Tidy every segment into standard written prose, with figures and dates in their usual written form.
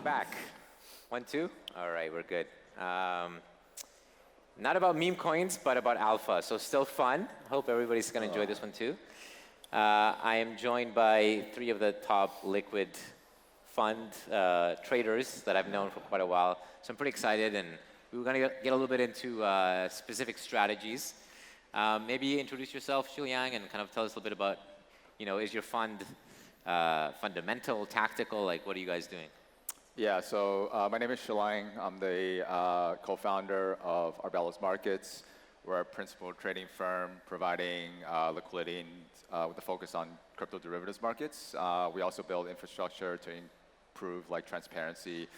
back. 1, 2? All right, we're good. Not about meme coins, but about alpha. So still fun. Hope everybody's going to enjoy this one too. I am joined by 3 of the top liquid fund traders that I've known for quite a while. So I'm pretty excited, and we're going to get a little bit into specific strategies. Maybe introduce yourself, Shiliang, and kind of tell us a little bit about, is your fund fundamental, tactical? Like, what are you guys doing? Yeah, so my name is Shiliang. I'm the co-founder of Arbelos Markets. We're a principal trading firm providing liquidity with a focus on crypto derivatives markets. We also build infrastructure to improve transparency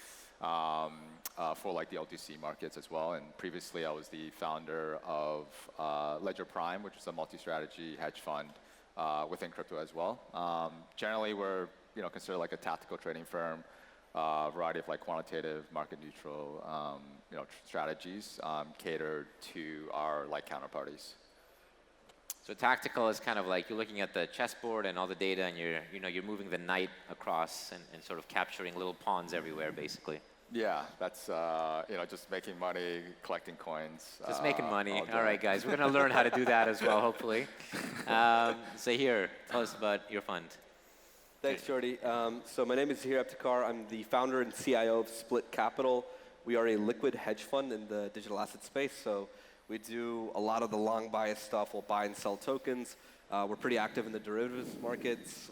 for the OTC markets as well. And previously, I was the founder of Ledger Prime, which is a multi-strategy hedge fund within crypto as well. Generally, we're considered a tactical trading firm. Variety of quantitative, market neutral, strategies catered to our counterparties. So tactical is kind of like you're looking at the chessboard and all the data, and you're moving the knight across and sort of capturing little pawns everywhere, basically. Yeah, that's just making money, collecting coins. Just making money. All right, guys, we're going to learn how to do that as well, hopefully. Zaheer, tell us about your fund. Thanks, Jordi. So my name is Zaheer Ebtikar. I'm the founder and CIO of Split Capital. We are a liquid hedge fund in the digital asset space. So we do a lot of the long bias stuff. We'll buy and sell tokens. We're pretty active in the derivatives markets,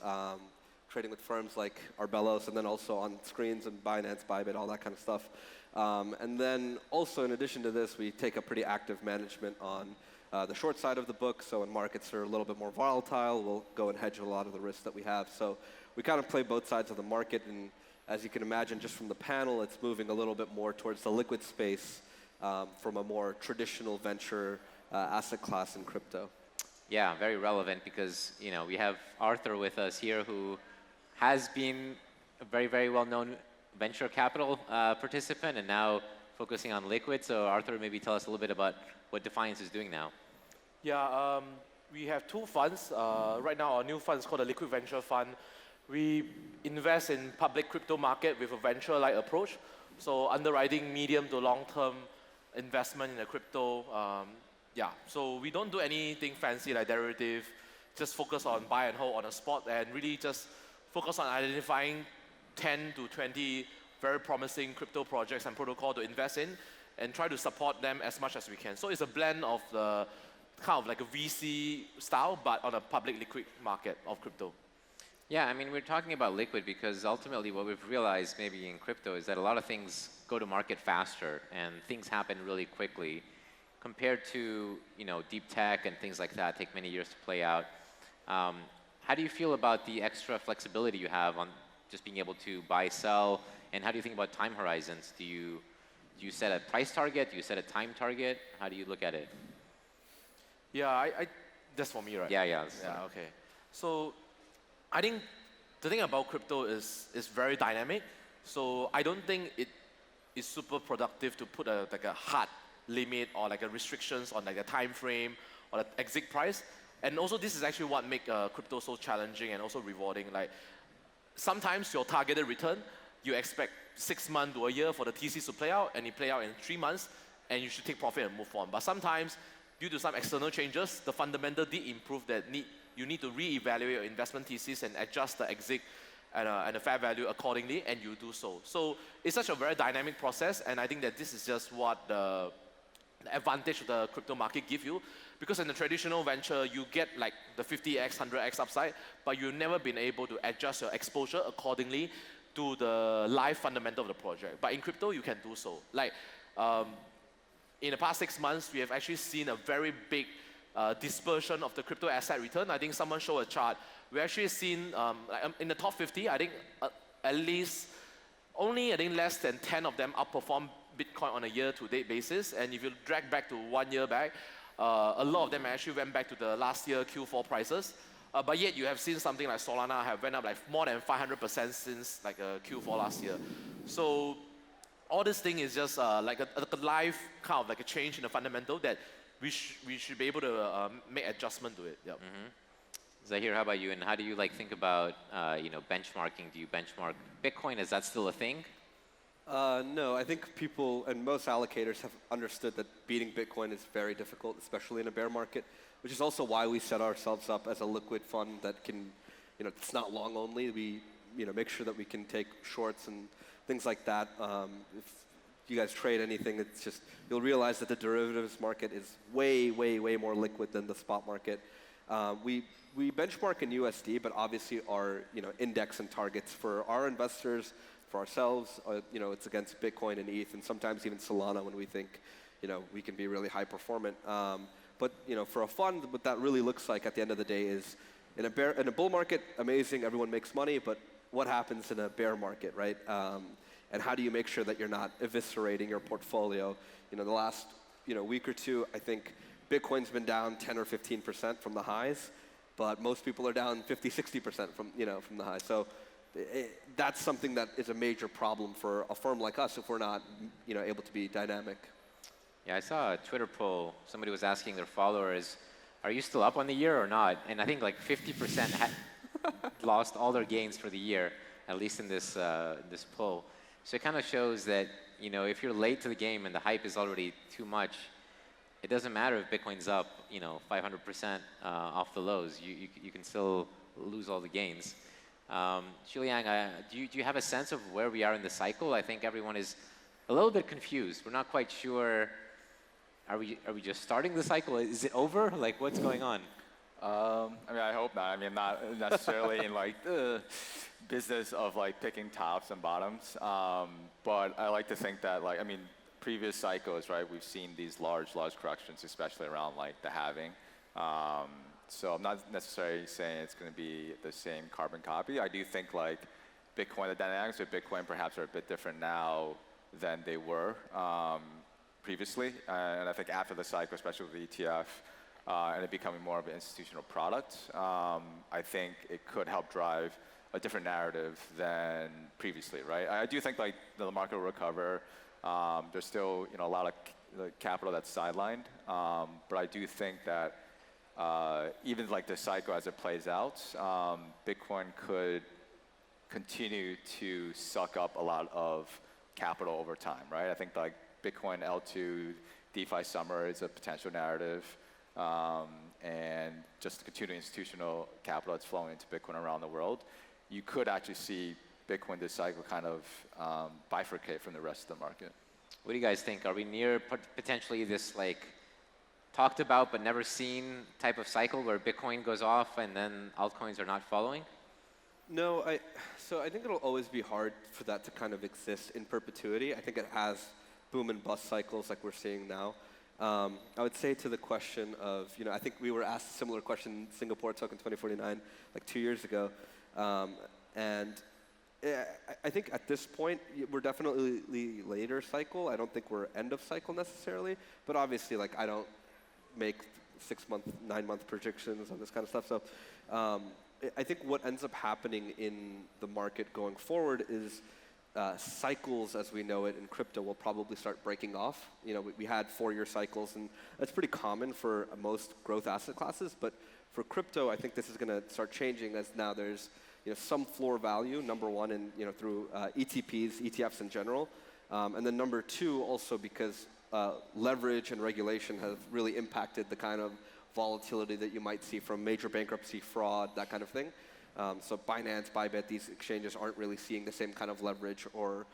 trading with firms like Arbelos, and then also on screens and Binance, Bybit, all that kind of stuff. And then also, in addition to this, we take a pretty active management on the short side of the book. So when markets are a little bit more volatile, we'll go and hedge a lot of the risks that we have. So we kind of play both sides of the market. And as you can imagine, just from the panel, it's moving a little bit more towards the liquid space from a more traditional venture asset class in crypto. Yeah, very relevant because we have Arthur with us here, who has been a very, very well-known venture capital participant and now focusing on liquid. So Arthur, maybe tell us a little bit about what DeFiance is doing now. Yeah, we have 2 funds. Right now, our new fund is called the Liquid Venture Fund. We invest in public crypto market with a venture-like approach. So underwriting medium to long-term investment in the crypto. Yeah, so we don't do anything fancy like derivative. Just focus on buy and hold on a spot, and really just focus on identifying 10 to 20 very promising crypto projects and protocol to invest in, and try to support them as much as we can. So it's a blend of the kind of like a VC style, but on a public liquid market of crypto. Yeah, I mean, we're talking about liquid because ultimately what we've realized maybe in crypto is that a lot of things go to market faster and things happen really quickly compared to, deep tech and things like that take many years to play out. How do you feel about the extra flexibility you have on just being able to buy, sell, and how do you think about time horizons? Do you set a price target? Do you set a time target? How do you look at it? Yeah, that's for me, right? Yeah. Yeah, okay. So I think the thing about crypto is very dynamic. So I don't think it is super productive to put a hard limit or a restrictions on the time frame or the exit price. And also this is actually what makes crypto so challenging and also rewarding. Sometimes your targeted return, you expect 6 months to a year for the TCs to play out, and it play out in 3 months, and you should take profit and move on. But sometimes, due to some external changes, the fundamental did improve that you need to reevaluate your investment thesis and adjust the exit and the fair value accordingly, and you do so. So it's such a very dynamic process, and I think that this is just what the advantage of the crypto market give you. Because in the traditional venture, you get the 50x, 100x upside, but you've never been able to adjust your exposure accordingly to the live fundamental of the project. But in crypto, you can do so. In the past 6 months, we have actually seen a very big dispersion of the crypto asset return. I think someone showed a chart. We actually seen in the top 50, I think at least only less than 10 of them outperform Bitcoin on a year-to-date basis. And if you drag back to 1 year back, a lot of them actually went back to the last year Q4 prices. But yet you have seen something like Solana have went up more than 500% since Q4 last year. So all this thing is just a live kind of a change in the fundamental that we should be able to make adjustment to it. Yep. Zaheer, how about you? And how do you think about benchmarking? Do you benchmark Bitcoin? Is that still a thing? No, I think people and most allocators have understood that beating Bitcoin is very difficult, especially in a bear market, which is also why we set ourselves up as a liquid fund that can, it's not long only. We, make sure that we can take shorts and things like that. If you guys trade anything, it's just, you'll realize that the derivatives market is way, way, way more liquid than the spot market. We benchmark in USD, but obviously our, index and targets for our investors, for ourselves, it's against Bitcoin and ETH, and sometimes even Solana when we think, we can be really high performant. But for a fund, what that really looks like at the end of the day is, in a bull market, amazing, everyone makes money, but what happens in a bear market, right? And how do you make sure that you're not eviscerating your portfolio? The last, week or two, I think Bitcoin's been down 10 or 15% from the highs, but most people are down 50, 60% from the highs. So that's something that is a major problem for a firm like us if we're not, able to be dynamic. Yeah, I saw a Twitter poll. Somebody was asking their followers, are you still up on the year or not? And I think like 50% had lost all their gains for the year, at least in this, this poll. So it kind of shows that, if you're late to the game and the hype is already too much, it doesn't matter if Bitcoin's up, 500% off the lows. You can still lose all the gains. Shiliang, do you have a sense of where we are in the cycle? I think everyone is a little bit confused. We're not quite sure. Are we just starting the cycle? Is it over? Like, what's going on? I hope not. I'm not necessarily in like the business of like picking tops and bottoms. But I like to think that previous cycles, right? We've seen these large corrections, especially around like the halving. So I'm not necessarily saying it's going to be the same carbon copy. I do think like Bitcoin, the dynamics of Bitcoin perhaps are a bit different now than they were previously. And I think after the cycle, especially with the ETF, and it becoming more of an institutional product, I think it could help drive a different narrative than previously, right? I do think like the market will recover. There's still a lot of capital that's sidelined, but I do think that even like the cycle as it plays out, Bitcoin could continue to suck up a lot of capital over time, right? I think like Bitcoin L2 DeFi summer is a potential narrative, and just the continuing institutional capital that's flowing into Bitcoin around the world. You could actually see Bitcoin this cycle kind of bifurcate from the rest of the market. What do you guys think? Are we near potentially this like talked about but never seen type of cycle where Bitcoin goes off and then altcoins are not following? No, so I think it'll always be hard for that to kind of exist in perpetuity. I think it has boom and bust cycles like we're seeing now. I would say to the question of, I think we were asked a similar question in Singapore TOKEN2049 like 2 years ago. And I think at this point, we're definitely later cycle. I don't think we're end of cycle necessarily, but obviously like I don't make 6-month, 9-month predictions on this kind of stuff. So I think what ends up happening in the market going forward is cycles as we know it in crypto will probably start breaking off. We had 4-year cycles, and that's pretty common for most growth asset classes. But for crypto, I think this is going to start changing as now there's some floor value, number one, and through ETPs, ETFs in general, and then number two also because leverage and regulation have really impacted the kind of volatility that you might see from major bankruptcy, fraud, that kind of thing. So Binance, Bybit, these exchanges aren't really seeing the same kind of leverage or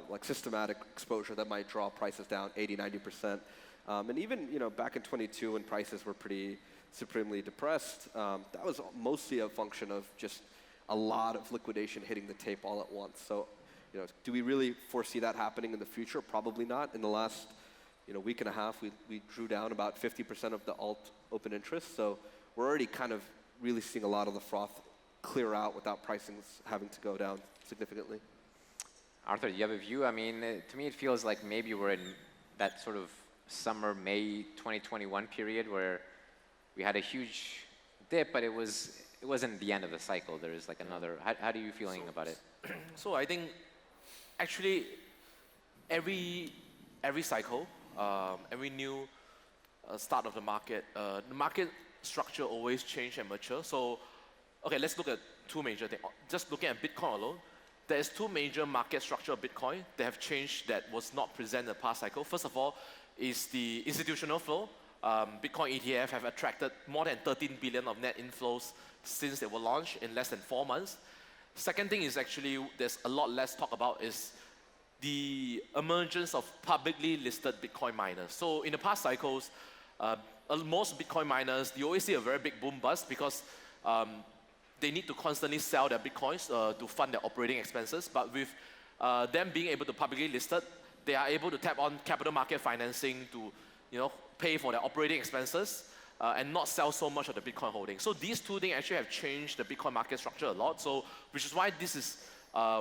like systematic exposure that might draw prices down 80, 90%. And even back in 22 when prices were pretty supremely depressed, that was mostly a function of just a lot of liquidation hitting the tape all at once. So do we really foresee that happening in the future? Probably not. In the last week and a half, we drew down about 50% of the alt open interest. So we're already kind of really seeing a lot of the froth clear out without pricings having to go down significantly. Arthur, do you have a view? I mean, to me, it feels like maybe we're in that sort of summer, May 2021 period where we had a huge dip, but it wasn't the end of the cycle. There is like another. How do you feeling about it? So I think actually every cycle, every new start of the market structure always change and mature. So, okay, let's look at two major things. Just looking at Bitcoin alone, there's two major market structure of Bitcoin that have changed that was not present in the past cycle. First of all, is the institutional flow. Bitcoin ETF have attracted more than 13 billion of net inflows since they were launched in less than 4 months. Second thing is actually there's a lot less talk about is the emergence of publicly listed Bitcoin miners. So in the past cycles, most Bitcoin miners, you always see a very big boom bust because they need to constantly sell their Bitcoins to fund their operating expenses. But with them being able to publicly listed, they are able to tap on capital market financing to pay for their operating expenses and not sell so much of the Bitcoin holding. So these two things actually have changed the Bitcoin market structure a lot. So which is why this is,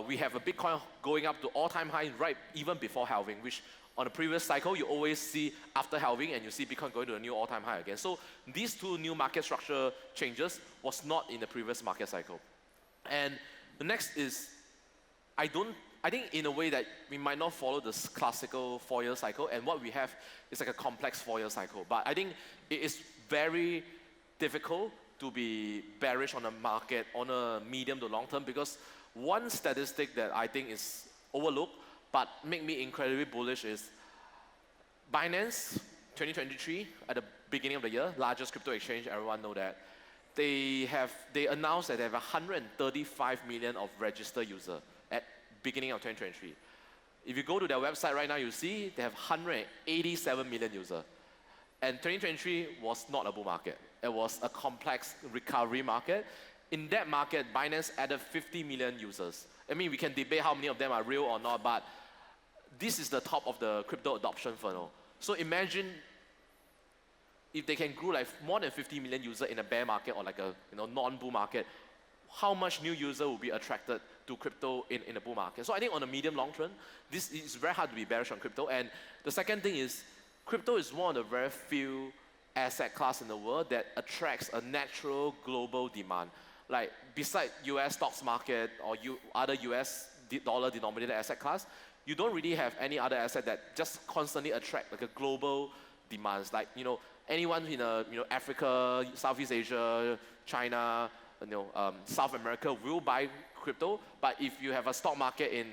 we have a Bitcoin going up to all-time high right even before halving, which on the previous cycle, you always see after halving and you see Bitcoin going to a new all-time high again. So these two new market structure changes was not in the previous market cycle. And the next is, I think in a way that we might not follow this classical 4-year cycle, and what we have is like a complex 4-year cycle. But I think it is very difficult to be bearish on the market on a medium to long term, because one statistic that I think is overlooked but make me incredibly bullish is Binance 2023 at the beginning of the year, largest crypto exchange, everyone know that. They announced that they have 135 million of registered users at beginning of 2023. If you go to their website right now, you see they have 187 million users. And 2023 was not a bull market. It was a complex recovery market. In that market, Binance added 50 million users. I mean, we can debate how many of them are real or not, but this is the top of the crypto adoption funnel. So imagine if they can grow like more than 50 million users in a bear market or like a non-bull market, how much new user will be attracted to crypto in a bull market? So I think on a medium long term, this is very hard to be bearish on crypto. And the second thing is, crypto is one of the very few asset class in the world that attracts a natural global demand. Like beside US stocks market or other US dollar denominated asset class, you don't really have any other asset that just constantly attract like a global demands. Like anyone in Africa, Southeast Asia, China, South America will buy crypto. But if you have a stock market in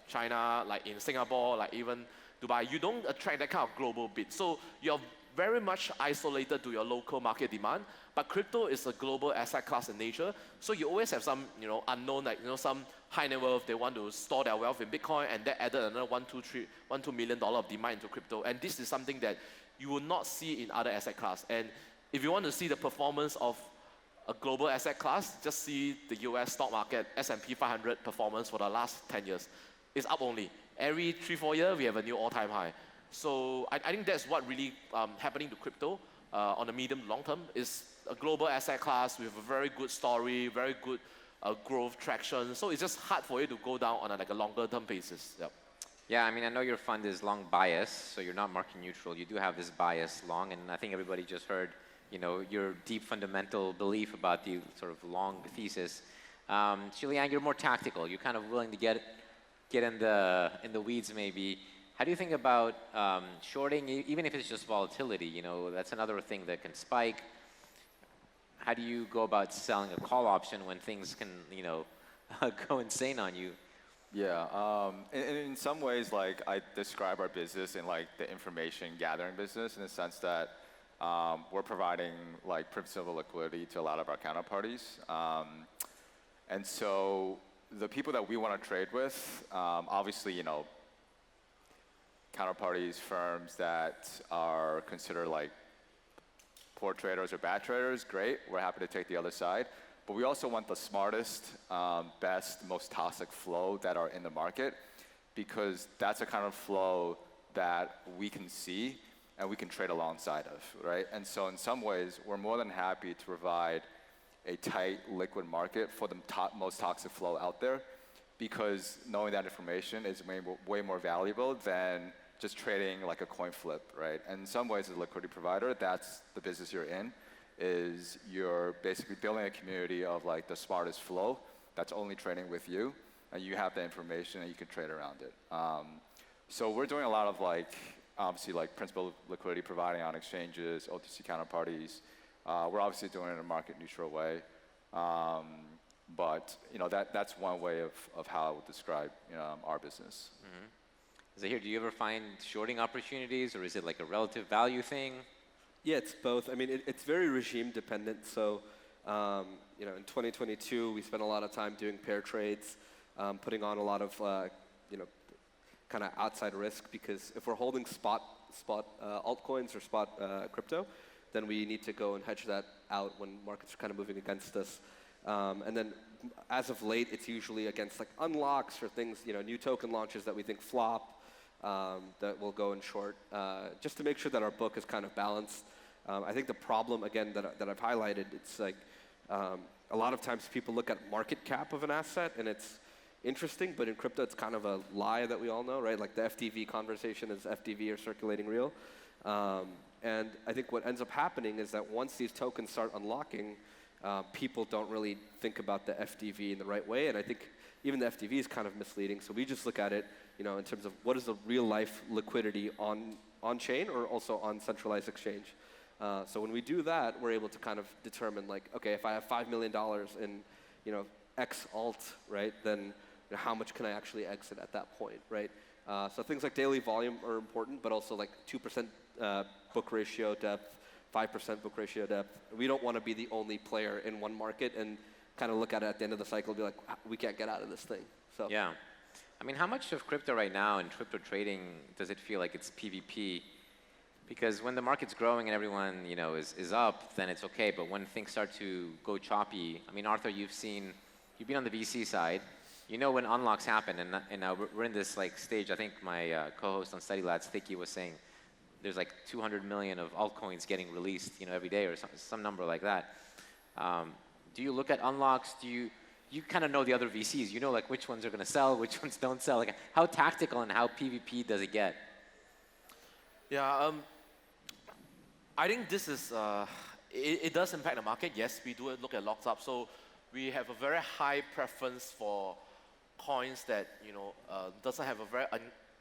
China, like in Singapore, like even Dubai, you don't attract that kind of global bid. So you're very much isolated to your local market demand. But crypto is a global asset class in nature. So you always have some unknown, like some high net worth, they want to store their wealth in Bitcoin, and that added another $1-2 million of demand into crypto. And this is something that you will not see in other asset class. And if you want to see the performance of a global asset class, just see the US stock market, S&P 500 performance for the last 10 years. It's up only. Every 3-4 years, we have a new all-time high. So I think that's what really happening to crypto on the medium long term, is a global asset class with a very good story, very good growth traction. So it's just hard for you to go down on a longer term basis. Yep. Yeah, I mean, I know your fund is long bias, so you're not market neutral. You do have this bias long, and I think everybody just heard, your deep fundamental belief about the sort of long thesis. Shiliang, you're more tactical. You're kind of willing to get in the weeds maybe. How do you think about shorting, even if it's just volatility? That's another thing that can spike. How do you go about selling a call option when things can, go insane on you? Yeah, in some ways, like I describe our business in like the information gathering business, in the sense that we're providing like principal liquidity to a lot of our counterparties, and so the people that we want to trade with, obviously, counterparties, firms that are considered like poor traders or bad traders, great. We're happy to take the other side. But we also want the smartest, best, most toxic flow that are in the market, because that's a kind of flow that we can see and we can trade alongside of, right? And so in some ways, we're more than happy to provide a tight, liquid market for the most toxic flow out there, because knowing that information is way more valuable than just trading like a coin flip, right? And in some ways, as a liquidity provider, that's the business you're in, is you're basically building a community of like the smartest flow that's only trading with you, and you have the information and you can trade around it. So we're doing a lot of like, obviously like principal liquidity providing on exchanges, OTC counterparties. We're obviously doing it in a market neutral way. But that's one way of how I would describe our business. Zaheer, do you ever find shorting opportunities, or is it like a relative value thing? Yeah, it's both. I mean, it's very regime dependent. So, in 2022, we spent a lot of time doing pair trades, putting on a lot of, kind of outside risk, because if we're holding spot altcoins or spot crypto, then we need to go and hedge that out when markets are kind of moving against us. And then, as of late, it's usually against like unlocks or things, new token launches that we think flop, that will go in short, just to make sure that our book is kind of balanced. I think the problem, again, that I've highlighted, it's like a lot of times people look at market cap of an asset, and it's interesting, but in crypto, it's kind of a lie that we all know, right? Like the FDV conversation is FDV or circulating real. And I think what ends up happening is that once these tokens start unlocking, people don't really think about the FDV in the right way, and I think even the FDV is kind of misleading. So we just look at it, in terms of what is the real life liquidity on chain or also on centralized exchange. So when we do that, we're able to kind of determine like, okay, if I have $5 million in, X alt, right, then how much can I actually exit at that point, right? So things like daily volume are important, but also like 2% book ratio depth, 5% book ratio depth. We don't want to be the only player in one market and kind of look at it at the end of the cycle and be like, we can't get out of this thing. So Yeah. I mean, how much of crypto right now and crypto trading does it feel like it's PvP? Because when the market's growing and everyone, is up, then it's okay. But when things start to go choppy, I mean, Arthur, you've been on the VC side. You know when unlocks happen, and now we're in this like stage. I think my co-host on Study Labs, Thicky, was saying there's like 200 million of altcoins getting released, every day or some number like that. Do you look at unlocks? You kind of know the other VCs. You know like which ones are going to sell, which ones don't sell. Like how tactical and how PvP does it get? Yeah, I think this is, it does impact the market. Yes, we do look at locks up. So we have a very high preference for coins that, doesn't have a very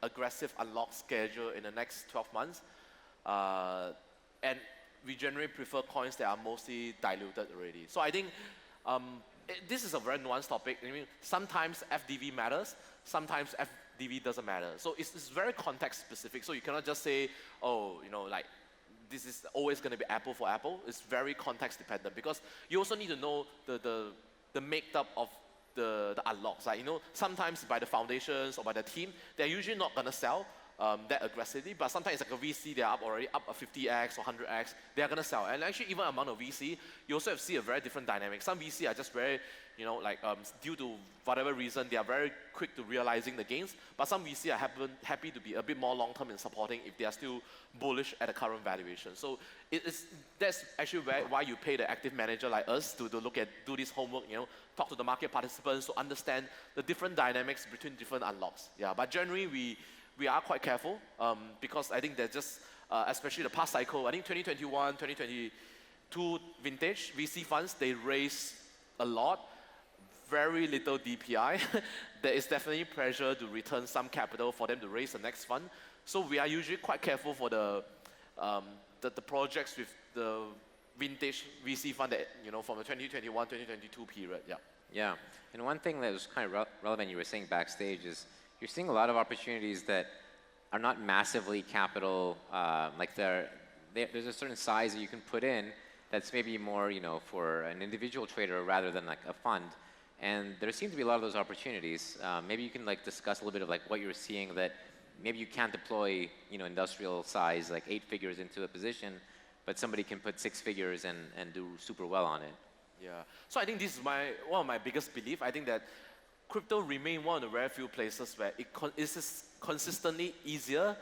aggressive unlock schedule in the next 12 months. And we generally prefer coins that are mostly diluted already. So I think this is a very nuanced topic. I mean, sometimes FDV matters, sometimes FDV doesn't matter. So it's very context specific. So you cannot just say, like, this is always going to be apple for apple. It's very context dependent, because you also need to know the makeup of the unlocks. Like, sometimes by the foundations or by the team, they're usually not going to sell that aggressively, but sometimes it's like a VC, they're already up a 50x or 100x, they're going to sell. And actually, even among a VC, you also see a very different dynamic. Some VC are just very, due to whatever reason, they are very quick to realizing the gains, but some VC are happy to be a bit more long-term in supporting if they are still bullish at the current valuation. So that's actually why you pay the active manager like us to do this homework, talk to the market participants to understand the different dynamics between different unlocks. Yeah, but generally we are quite careful because I think that just, especially the past cycle, I think 2021, 2022 vintage VC funds, they raised a lot, very little DPI. There is definitely pressure to return some capital for them to raise the next fund. So we are usually quite careful for the projects with the vintage VC fund that, from the 2021, 2022 period, yeah. Yeah, and one thing that was kind of relevant you were saying backstage is you're seeing a lot of opportunities that are not massively capital, like there's a certain size that you can put in that's maybe more, for an individual trader rather than like a fund. And there seem to be a lot of those opportunities. Maybe you can like discuss a little bit of like what you're seeing that maybe you can't deploy, industrial size, like 8 figures into a position, but somebody can put 6 figures and do super well on it. Yeah, so I think this is one of my biggest belief. I think that crypto remain one of the very few places where it is consistently easier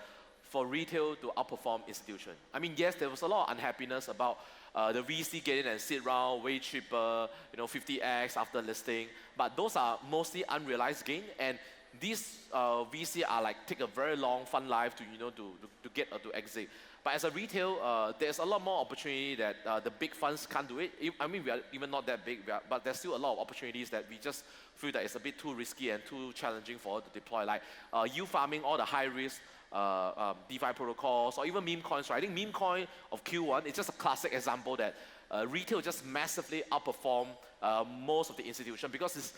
for retail to outperform institution. I mean, yes, there was a lot of unhappiness about the VC getting and sit round way cheaper, 50x after listing, but those are mostly unrealized gain, and these VC are like take a very long fund life to to get or to exit. But as a retail, there's a lot more opportunity that the big funds can't do it. I mean, we are even not that big, but there's still a lot of opportunities that we just feel that it's a bit too risky and too challenging for us to deploy. Like you farming, all the high risk, DeFi protocols, or even meme coins, right? I think meme coin of Q1 is just a classic example that retail just massively outperformed most of the institution because it's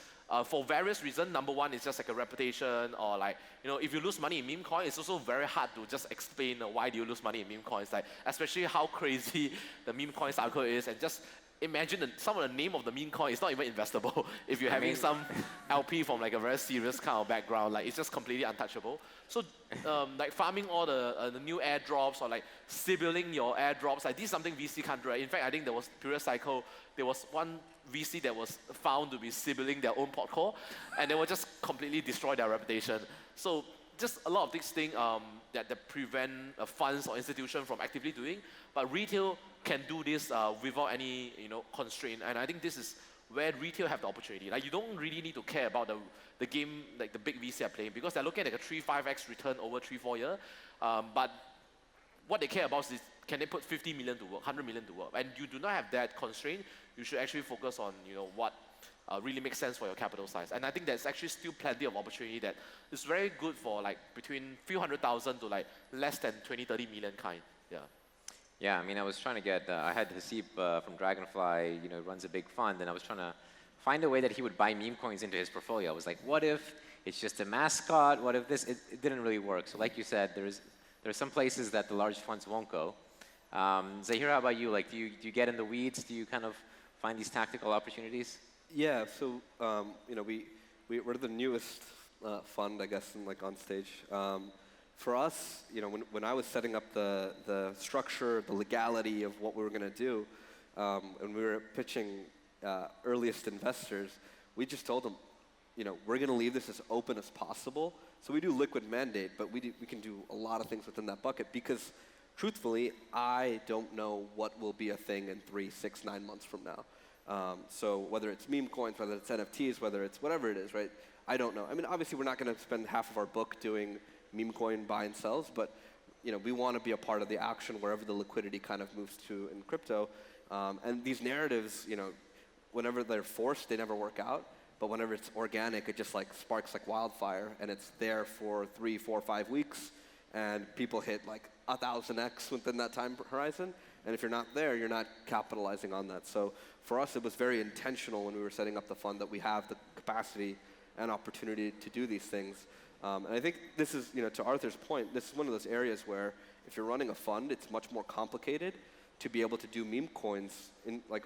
for various reasons. Number one is just like a reputation, or like, if you lose money in meme coin, it's also very hard to just explain why do you lose money in meme coins, like especially how crazy the meme coin cycle is, and just imagine some of the name of the meme coin is not even investable. If you're having some LP from like a very serious kind of background, like it's just completely untouchable. So like farming all the new airdrops, or like sibling your airdrops, like this is something VC can't do. Right? In fact, I think there was previous cycle, there was one VC that was found to be sibling their own pot call, and they will just completely destroy their reputation. So just a lot of these things that prevent funds or institution from actively doing, but retail can do this without any constraint, and I think this is where retail have the opportunity. Like you don't really need to care about the game, like the big VC are playing, because they're looking at like a 3-5x return over 3-4 years. But what they care about is, can they put 50 million to work, 100 million to work? And you do not have that constraint. You should actually focus on what really makes sense for your capital size. And I think there's actually still plenty of opportunity that is very good for like between few hundred thousand to like less than 20-30 million kind. Yeah. Yeah, I mean, I was trying to get, I had Hasib from Dragonfly, runs a big fund, and I was trying to find a way that he would buy meme coins into his portfolio. I was like, what if it's just a mascot? What if this? It didn't really work. So like you said, there are some places that the large funds won't go. Zaheer, how about you? Like, do you get in the weeds? Do you kind of find these tactical opportunities? Yeah, so we're the newest fund, I guess, on stage. For us, when I was setting up the structure, the legality of what we were going to do, and we were pitching earliest investors, we just told them, we're going to leave this as open as possible. So we do liquid mandate, but we can do a lot of things within that bucket because, truthfully, I don't know what will be a thing in 3, 6, 9 months from now. So whether it's meme coins, whether it's NFTs, whether it's whatever it is, right? I don't know. I mean, obviously, we're not going to spend half of our book doing meme coin buy and sells, but we want to be a part of the action wherever the liquidity kind of moves to in crypto. And these narratives, whenever they're forced, they never work out. But whenever it's organic, it just like sparks like wildfire, and it's there for 3, 4, 5 weeks, and people hit like 1,000x within that time horizon. And if you're not there, you're not capitalizing on that. So for us, it was very intentional when we were setting up the fund that we have the capacity and opportunity to do these things. And I think this is, to Arthur's point, this is one of those areas where if you're running a fund, it's much more complicated to be able to do meme coins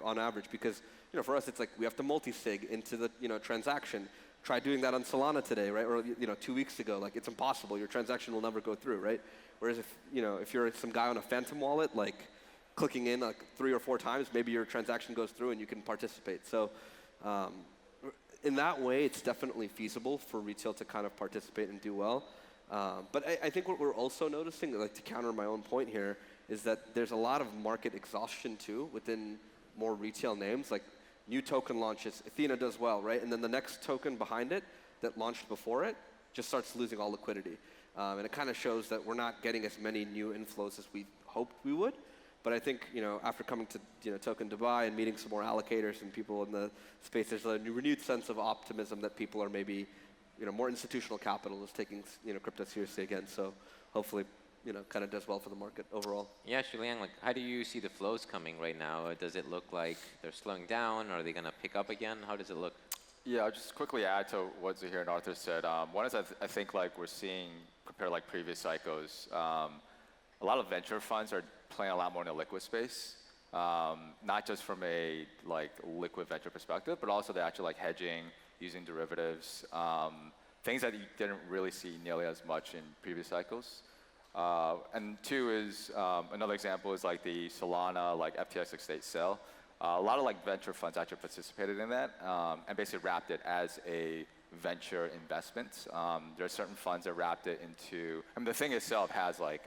on average, because for us it's like we have to multi-sig into the transaction. Try doing that on Solana today, right? Or 2 weeks ago, like it's impossible. Your transaction will never go through, right? Whereas if you're some guy on a Phantom wallet, like clicking in like 3 or 4 times, maybe your transaction goes through and you can participate. So in that way, it's definitely feasible for retail to kind of participate and do well. But I think what we're also noticing, like to counter my own point here, is that there's a lot of market exhaustion too within more retail names. Like new token launches, Athena does well, right? And then the next token behind it that launched before it just starts losing all liquidity. And it kind of shows that we're not getting as many new inflows as we hoped we would. But I think, after coming to Token Dubai and meeting some more allocators and people in the space, there's a renewed sense of optimism that people are maybe, more institutional capital is taking, crypto seriously again. So hopefully, kind of does well for the market overall. Yeah, Shiliang, like, how do you see the flows coming right now? Does it look like they're slowing down? Are they going to pick up again? How does it look? Yeah, I'll just quickly add to what Zaheer and Arthur said. One is I think like we're seeing, compared to like previous cycles, a lot of venture funds are playing a lot more in the liquid space, not just from a like liquid venture perspective, but also they're actually like hedging, using derivatives, things that you didn't really see nearly as much in previous cycles. And two is, another example is like the Solana, like FTX estate sale. A lot of like venture funds actually participated in that and basically wrapped it as a venture investment. There are certain funds that wrapped it into, I mean, the thing itself has like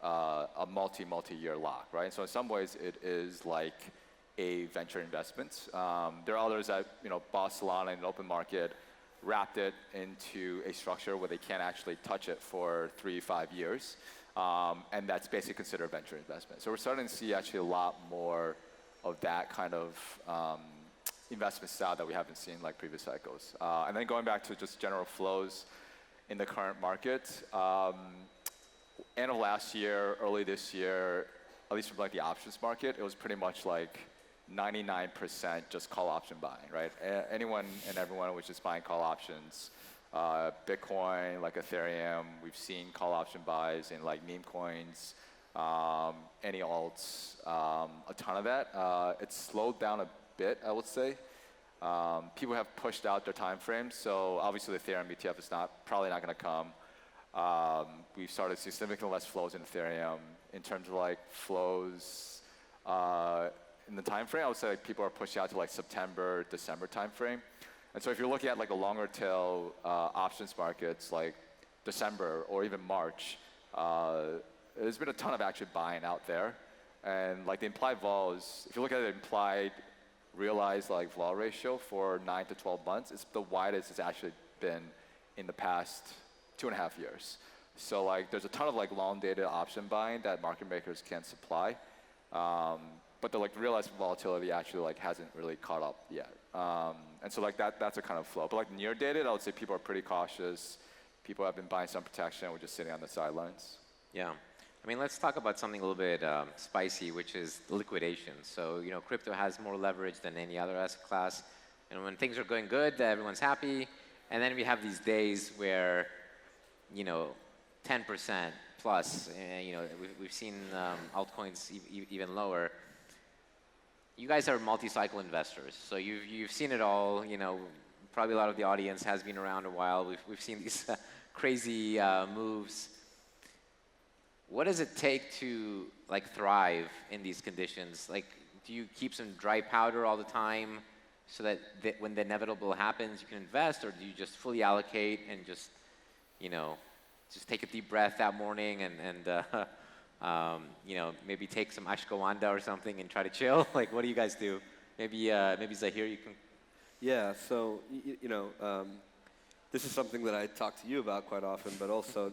a multi-year lock, right? So in some ways it is like a venture investment. There are others that, bought Solana in an open market, wrapped it into a structure where they can't actually touch it for 3-5 years. And that's basically considered a venture investment. So we're starting to see actually a lot more of that kind of investment style that we haven't seen like previous cycles. And then going back to just general flows in the current market, end of last year, early this year, at least from like the options market, it was pretty much like 99% just call option buying, right? Anyone and everyone was just buying call options. Bitcoin, like Ethereum, we've seen call option buys in like meme coins, any alts, a ton of that. It's slowed down a bit, I would say. People have pushed out their time frames, so obviously the Ethereum ETF is probably not going to come. We've started to see significantly less flows in Ethereum. In terms of like flows in the time frame, I would say like people are pushing out to like September, December time frame. And so if you're looking at like a longer tail options markets like December or even March, there's been a ton of actually buying out there. And like the implied vols, if you look at the implied realized like vol ratio for 9 to 12 months, it's the widest it's actually been in the past 2.5 years. So like there's a ton of like long dated option buying that market makers can't supply. But the like realized volatility actually like hasn't really caught up yet. And so like that's a kind of flow. But like near dated, I would say people are pretty cautious. People have been buying some protection. We're just sitting on the sidelines. Yeah. I mean, let's talk about something a little bit spicy, which is liquidation. So, you know, crypto has more leverage than any other asset class. And when things are going good, everyone's happy. And then we have these days where, you know, 10% plus, you know, we've seen altcoins even lower. You guys are multi-cycle investors, so you've seen it all. You know, probably a lot of the audience has been around a while. We've seen these crazy moves. What does it take to like thrive in these conditions? Like, do you keep some dry powder all the time so that when the inevitable happens, you can invest, or do you just fully allocate and just, you know, just take a deep breath that morning and you know, maybe take some ashwagandha or something and try to chill? Like, what do you guys do? Maybe Zaheer, you can. Yeah, so, you know, this is something that I talk to you about quite often, but also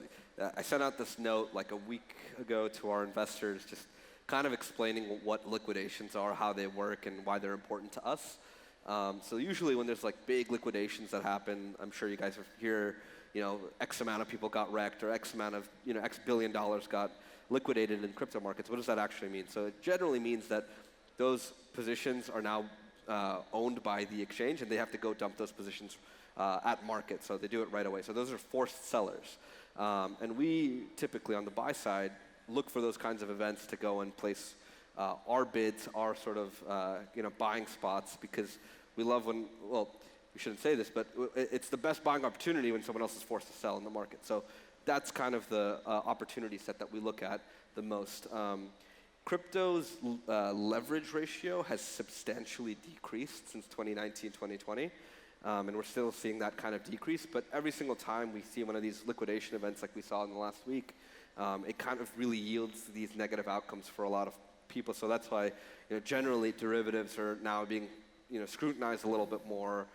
I sent out this note like a week ago to our investors, just kind of explaining what liquidations are, how they work, and why they're important to us. So usually when there's like big liquidations that happen, I'm sure you guys are here, you know, X amount of people got wrecked, or X amount of, you know, X billion dollars got liquidated in crypto markets. What does that actually mean? So it generally means that those positions are now owned by the exchange, and they have to go dump those positions at market. So they do it right away. So those are forced sellers. And we typically on the buy side look for those kinds of events to go and place our bids, our sort of you know, buying spots, because we love when, well, we shouldn't say this, but it's the best buying opportunity when someone else is forced to sell in the market. So that's kind of the opportunity set that we look at the most. Crypto's leverage ratio has substantially decreased since 2019, 2020. And we're still seeing that kind of decrease. But every single time we see one of these liquidation events like we saw in the last week, it kind of really yields these negative outcomes for a lot of people. So that's why, you know, generally derivatives are now being, you know, scrutinized a little bit more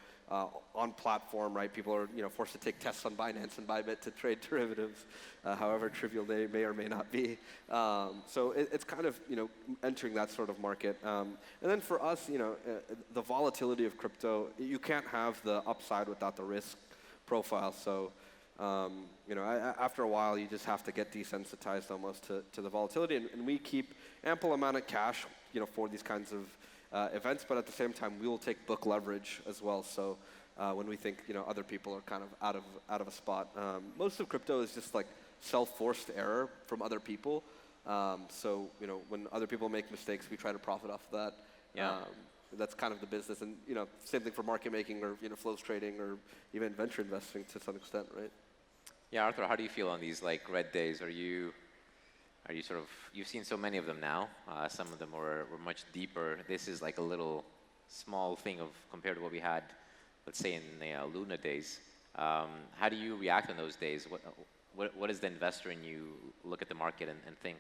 on platform, right? People are, you know, forced to take tests on Binance and Bybit to trade derivatives, however trivial they may or may not be. So it's kind of, you know, entering that sort of market. And then for us, you know, the volatility of crypto, you can't have the upside without the risk profile. So, you know, after a while, you just have to get desensitized almost to the volatility. And we keep ample amount of cash, you know, for these kinds of events, but at the same time, we will take book leverage as well. So when we think, you know, other people are kind of out of a spot, most of crypto is just like self-forced error from other people. So, you know, when other people make mistakes, we try to profit off that. Yeah. That's kind of the business, and, you know, same thing for market making, or, you know, flows trading, or even venture investing to some extent, right? Yeah, Arthur, how do you feel on these like red days? Are you sort of, you've seen so many of them now. Some of them were much deeper. This is like a little small thing of compared to what we had, let's say, in the Luna days. How do you react in those days? What does the investor in you look at the market and think?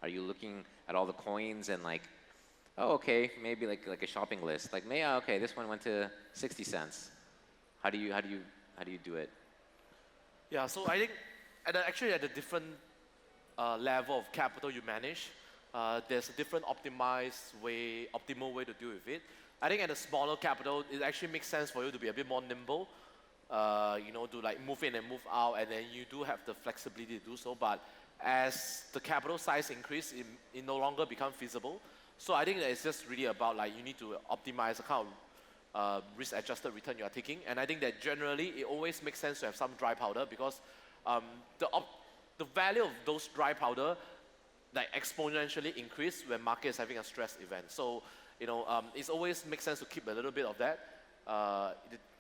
Are you looking at all the coins and like, oh, okay, maybe like a shopping list, like, okay, this one went to 60 cents. How do you do it? Yeah, so I think actually at a different level of capital you manage, there's a different optimal way to deal with it. I think at a smaller capital, it actually makes sense for you to be a bit more nimble, you know, to like move in and move out, and then you do have the flexibility to do so. But as the capital size increase, it no longer becomes feasible. So I think that it's just really about like you need to optimize the kind of risk-adjusted return you are taking. And I think that generally it always makes sense to have some dry powder because the value of those dry powder like exponentially increase when market is having a stress event. So it always makes sense to keep a little bit of that.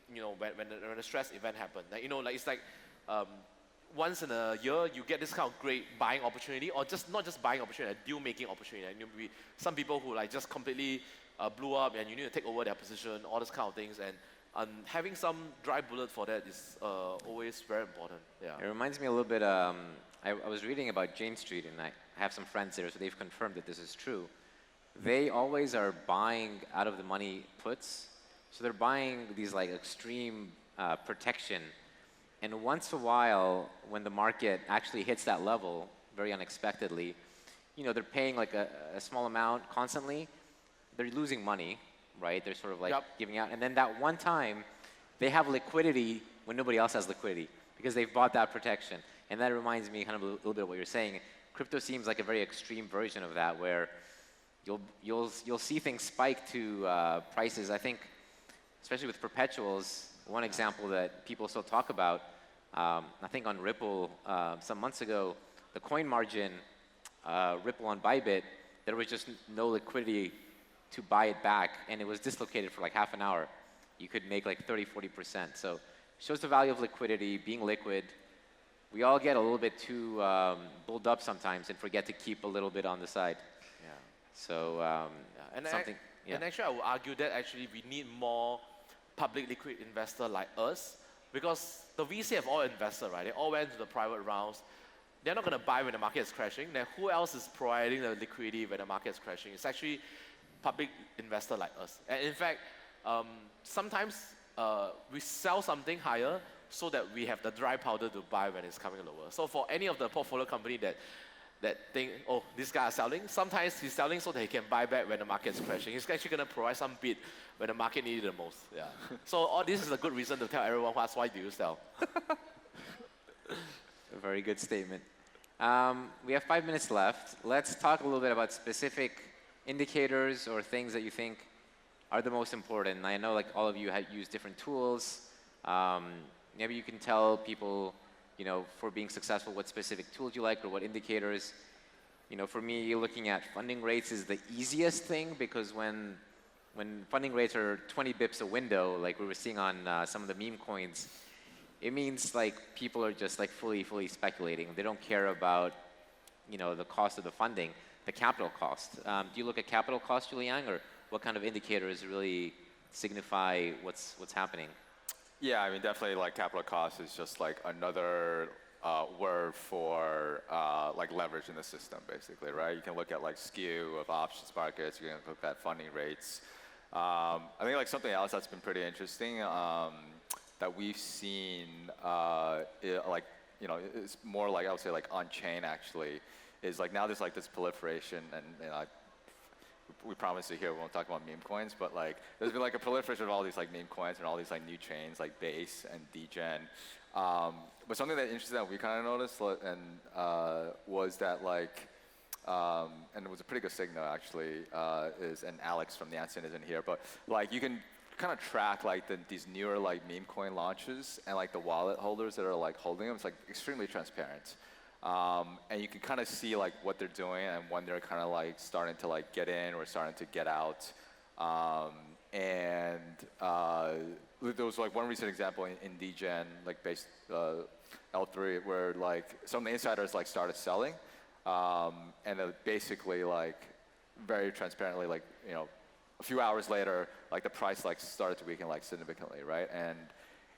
When the stress event happens, it's like once in a year you get this kind of great buying opportunity, or not just buying opportunity, a deal-making opportunity. Some people who like just completely blew up and you need to take over their position, all those kind of things, and having some dry bullet for that is always very important. Yeah. It reminds me a little bit. I was reading about Jane Street, and I have some friends there, so they've confirmed that this is true. They always are buying out of the money puts, so they're buying these like extreme protection. And once in a while, when the market actually hits that level, very unexpectedly, they're paying like a small amount constantly. They're losing money, right? They're sort of like giving out. And then that one time, they have liquidity when nobody else has liquidity because they've bought that protection. And that reminds me kind of a little bit of what you're saying. Crypto seems like a very extreme version of that, where you'll see things spike to prices. I think, especially with perpetuals, one example that people still talk about, I think on Ripple some months ago, the coin margin, Ripple on Bybit, there was just no liquidity to buy it back, and it was dislocated for like half an hour. You could make like 30–40%. So it shows the value of liquidity, being liquid. We all get a little bit too bulled up sometimes and forget to keep a little bit on the side. Yeah. So something. And actually, I would argue that actually we need more public liquid investor like us, because the VC have all invested, right? They all went to the private rounds. They're not going to buy when the market is crashing. Then who else is providing the liquidity when the market is crashing? It's actually public investor like us. And in fact, sometimes we sell something higher so that we have the dry powder to buy when it's coming lower. So for any of the portfolio company that think, oh, this guy is selling, sometimes he's selling so that he can buy back when the market is crashing. He's actually going to provide some bid when the market needs it the most. Yeah. So all this is a good reason to tell everyone why do you sell. A very good statement. We have 5 minutes left. Let's talk a little bit about specific indicators or things that you think are the most important. And I know like all of you use different tools. Maybe you can tell people, for being successful, what specific tools you like or what indicators. For me, looking at funding rates is the easiest thing, because when funding rates are 20 bips a window, like we were seeing on some of the meme coins, it means like people are just like fully speculating. They don't care about, the cost of the funding, the capital cost. Do you look at capital cost, Shiliang, or what kind of indicators really signify what's happening? Yeah, I mean, definitely like capital cost is just like another word for like leverage in the system, basically, right? You can look at like skew of options markets. You can look at funding rates. I think like something else that's been pretty interesting that we've seen, it's more like, I would say like on chain actually, is like now there's like this proliferation, and we promise you here we won't talk about meme coins, but like there's been like a proliferation of all these like meme coins and all these like new chains like Base and Degen. But something that interesting that we kind of noticed was that like, and it was a pretty good signal actually, and Alex from the Anson isn't here, but like you can kind of track like these newer like meme coin launches and like the wallet holders that are like holding them. It's like extremely transparent. And you can kind of see like what they're doing and when they're kind of like starting to like get in or starting to get out. There was like one recent example in Degen, like Base L3, where like some of the insiders like started selling, and basically like very transparently, like a few hours later, like the price like started to weaken like significantly, right? And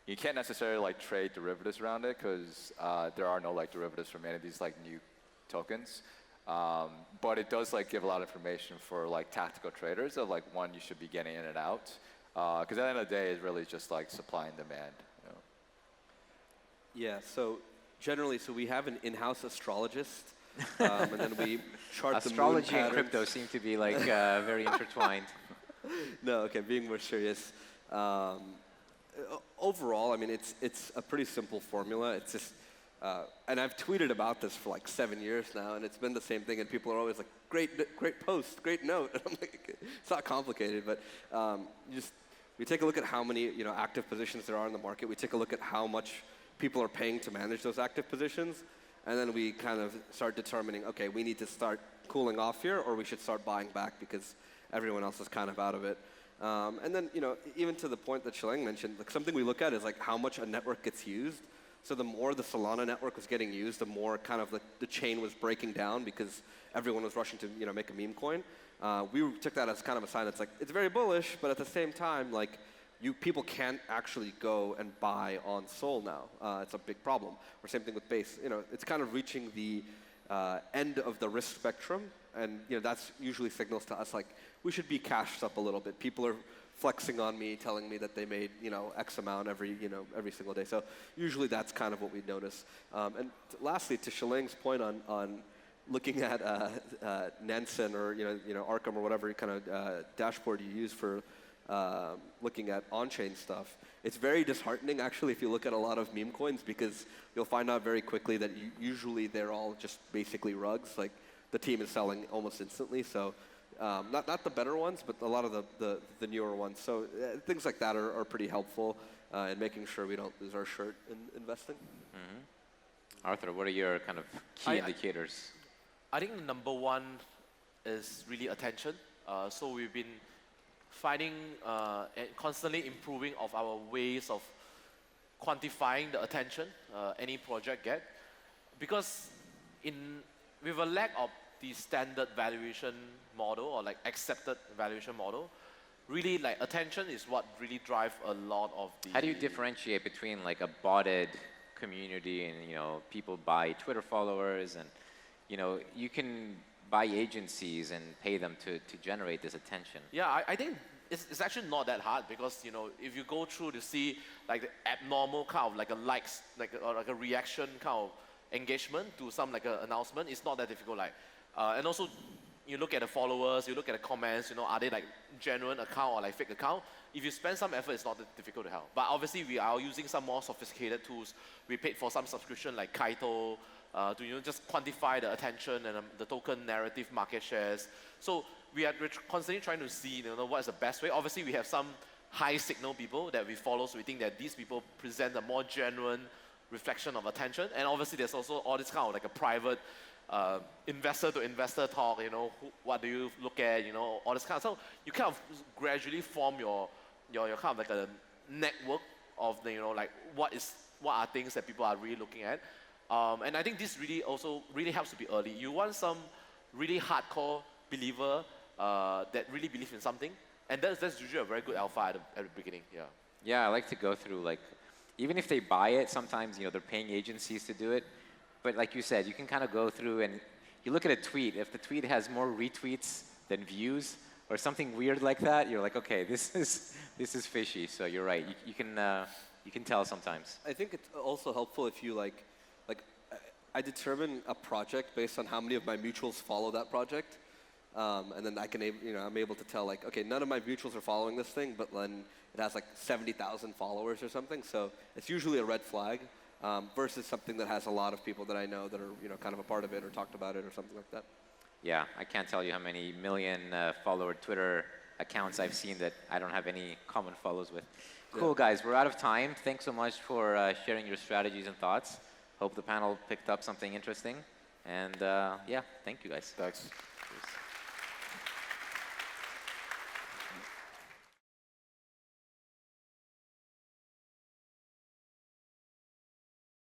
you can't necessarily like trade derivatives around it because there are no like derivatives for many of these like new tokens. But it does like give a lot of information for like tactical traders of like when you should be getting in and out. Because at the end of the day, it's really just like supply and demand. Yeah, so generally, we have an in-house astrologist, and then we chart the moon Astrology and patterns. crypto seem to be like very intertwined. No, okay, being more serious. Overall, I mean, it's a pretty simple formula. It's just and I've tweeted about this for like 7 years now, and it's been the same thing, and people are always like, great post, great note. And I'm like, it's not complicated, but we take a look at how many active positions there are in the market. We take a look at how much people are paying to manage those active positions, and then we kind of start determining, okay, we need to start cooling off here, or we should start buying back because everyone else is kind of out of it. And then, even to the point that Shiliang mentioned, like something we look at is like how much a network gets used. So the more the Solana network was getting used, the more kind of the chain was breaking down because everyone was rushing to make a meme coin. We took that as kind of a sign that's like, it's very bullish, but at the same time, like people can't actually go and buy on Sol now. It's a big problem. Or same thing with Base. It's kind of reaching the end of the risk spectrum, and that's usually signals to us like we should be cashed up a little bit. People are flexing on me, telling me that they made X amount every single day. So usually that's kind of what we notice. And lastly, to Shiliang's point on looking at Nansen or Arkham or whatever kind of dashboard you use for looking at on-chain stuff, it's very disheartening actually if you look at a lot of meme coins, because you'll find out very quickly that usually they're all just basically rugs. Like the team is selling almost instantly. So not the better ones, but a lot of the newer ones. So things like that are pretty helpful in making sure we don't lose our shirt in investing. Mm-hmm. Arthur, what are your kind of key indicators? I think the number one is really attention. So we've been finding and constantly improving of our ways of quantifying the attention any project get, because with a lack of the standard valuation model or like accepted valuation model, really like attention is what really drive a lot of the. How do you differentiate between like a botted community and people buy Twitter followers, and you can buy agencies and pay them to generate this attention? Yeah, I think it's actually not that hard, because if you go through to see like the abnormal kind of like a likes or like a reaction kind of engagement to some like an announcement, it's not that difficult. And also you look at the followers, you look at the comments, are they like genuine account or like fake account? If you spend some effort, it's not that difficult to help. But obviously we are using some more sophisticated tools. We paid for some subscription like Kaito to just quantify the attention and the token narrative market shares. So we're constantly trying to see what is the best way. Obviously we have some high signal people that we follow, so we think that these people present a more genuine reflection of attention. And obviously there's also all this kind of like a private investor to investor talk, what do you look at, all this kind of stuff. You kind of gradually form your kind of like a network of like what are things that people are really looking at. And I think this really helps to be early. You want some really hardcore believer that really believes in something, and that's usually a very good alpha at the beginning. Yeah, I like to go through like, even if they buy it, sometimes they're paying agencies to do it. But like you said, you can kind of go through and you look at a tweet. If the tweet has more retweets than views or something weird like that, you're like, okay, this is fishy. So you're right. You can tell sometimes. I think it's also helpful if you like I determine a project based on how many of my mutuals follow that project, and then I'm able to tell like, okay, none of my mutuals are following this thing, but then it has like 70,000 followers or something. So it's usually a red flag. Versus something that has a lot of people that I know that are kind of a part of it or talked about it or something like that. Yeah, I can't tell you how many million follower Twitter accounts I've seen that I don't have any common follows with. Cool, guys, we're out of time. Thanks so much for sharing your strategies and thoughts. Hope the panel picked up something interesting. And yeah, thank you guys. Thanks.